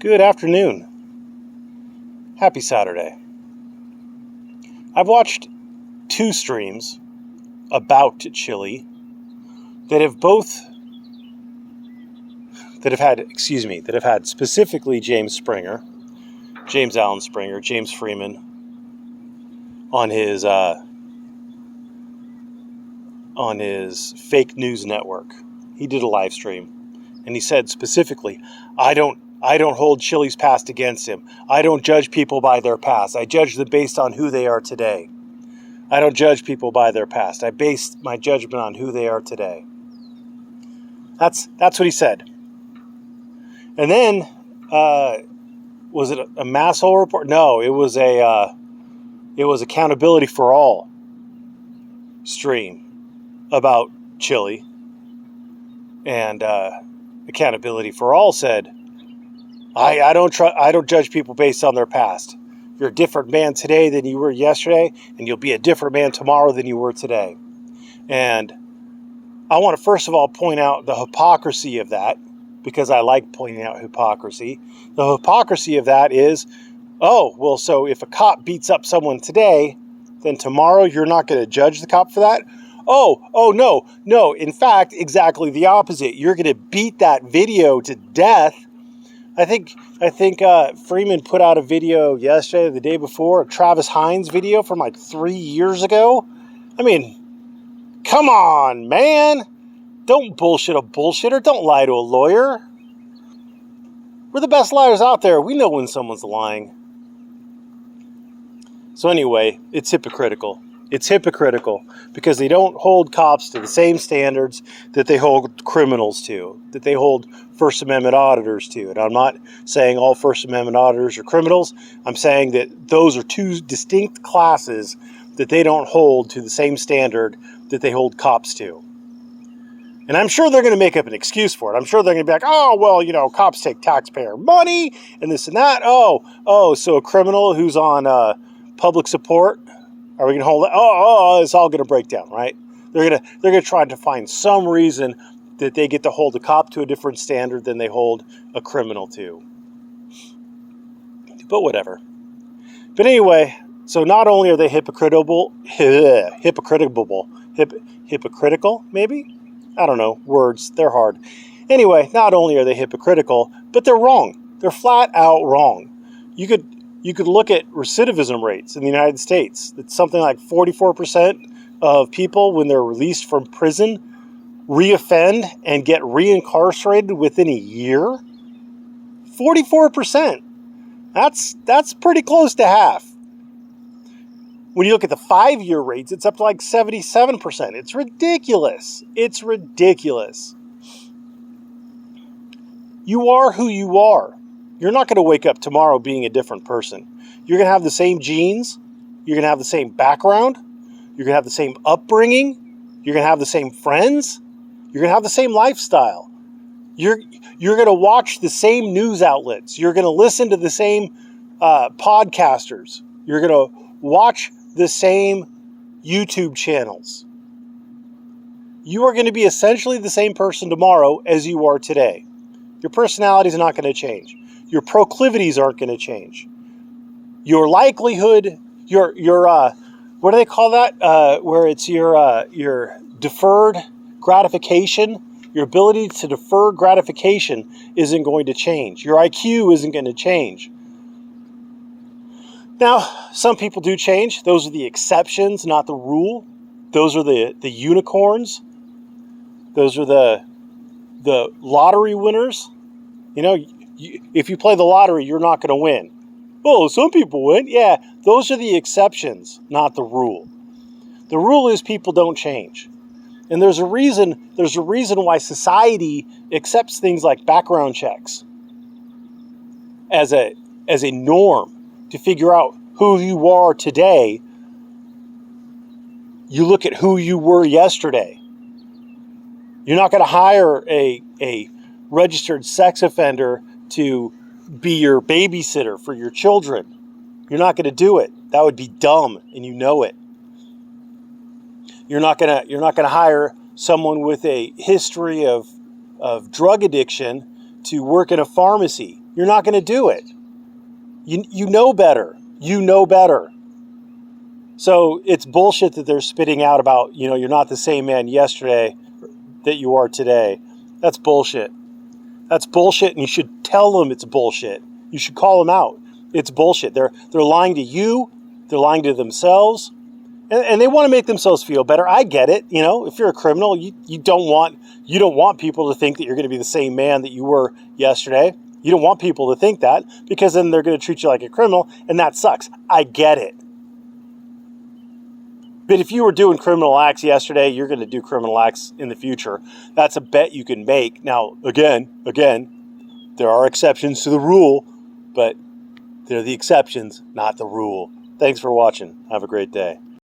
Good afternoon. Happy Saturday. I've watched two streams about Chile that have had specifically James Allen Springer, James Freeman on his fake news network. He did a live stream and he said specifically, I don't hold Chile's past against him. I don't judge people by their past. I judge them based on who they are today. I don't judge people by their past. I base my judgment on who they are today. That's what he said. And then, was it a Masshole report? No, it was Accountability for All stream about Chile. And Accountability for All said, I don't judge people based on their past. You're a different man today than you were yesterday, and you'll be a different man tomorrow than you were today. And I want to first of all point out the hypocrisy of that, because I like pointing out hypocrisy. The hypocrisy of that is, so if a cop beats up someone today, then tomorrow you're not going to judge the cop for that? No. In fact, exactly the opposite. You're going to beat that video to death. I think Freeman put out a video yesterday, the day before, a Travis Hines video from like 3 years ago. I mean, come on, man. Don't bullshit a bullshitter. Don't lie to a lawyer. We're the best liars out there. We know when someone's lying. So anyway, it's hypocritical. It's hypocritical because they don't hold cops to the same standards that they hold criminals to, that they hold First Amendment auditors to. And I'm not saying all First Amendment auditors are criminals. I'm saying that those are two distinct classes that they don't hold to the same standard that they hold cops to. And I'm sure they're going to make up an excuse for it. I'm sure they're going to be like, cops take taxpayer money and this and that. So a criminal who's on public support, are we going to hold it? It's all going to break down, right? They're going to try to find some reason that they get to hold a cop to a different standard than they hold a criminal to. But whatever. But anyway, so not only are they hypocritical, maybe? I don't know. Words, they're hard. Anyway, not only are they hypocritical, but they're wrong. They're flat out wrong. You could look at recidivism rates in the United States. It's something like 44% of people, when they're released from prison, reoffend and get reincarcerated within a year. 44%. That's pretty close to half. When you look at the 5-year rates, it's up to like 77%. It's ridiculous. It's ridiculous. You are who you are. You're not going to wake up tomorrow being a different person. You're going to have the same genes. You're going to have the same background. You're going to have the same upbringing. You're going to have the same friends. You're going to have the same lifestyle. You're going to watch the same news outlets. You're going to listen to the same podcasters. You're going to watch the same YouTube channels. You are going to be essentially the same person tomorrow as you are today. Your personality is not going to change. Your proclivities aren't going to change. Your likelihood, your what do they call that? Where it's your deferred gratification, your ability to defer gratification isn't going to change. Your IQ isn't going to change. Now, some people do change. Those are the exceptions, not the rule. Those are the unicorns. Those are the lottery winners. If you play the lottery, you're not going to win. Oh, some people win. Yeah, those are the exceptions, not the rule. The rule is people don't change. And there's a reason why society accepts things like background checks as a norm to figure out who you are today. You look at who you were yesterday. You're not going to hire a registered sex offender to be your babysitter for your children. You're not going to do it. That would be dumb, and you know it. You're not going to hire someone with a history of drug addiction to work in a pharmacy. You're not going to do it. You know better. You know better. So it's bullshit that they're spitting out about, you're not the same man yesterday that you are today. That's bullshit. That's bullshit, and you should tell them it's bullshit. You should call them out. It's bullshit. They're lying to you. They're lying to themselves. And they want to make themselves feel better. I get it. If you're a criminal, you don't want people to think that you're going to be the same man that you were yesterday. You don't want people to think that, because then they're going to treat you like a criminal, and that sucks. I get it. But if you were doing criminal acts yesterday, you're going to do criminal acts in the future. That's a bet you can make. Now, again, there are exceptions to the rule, but they're the exceptions, not the rule. Thanks for watching. Have a great day.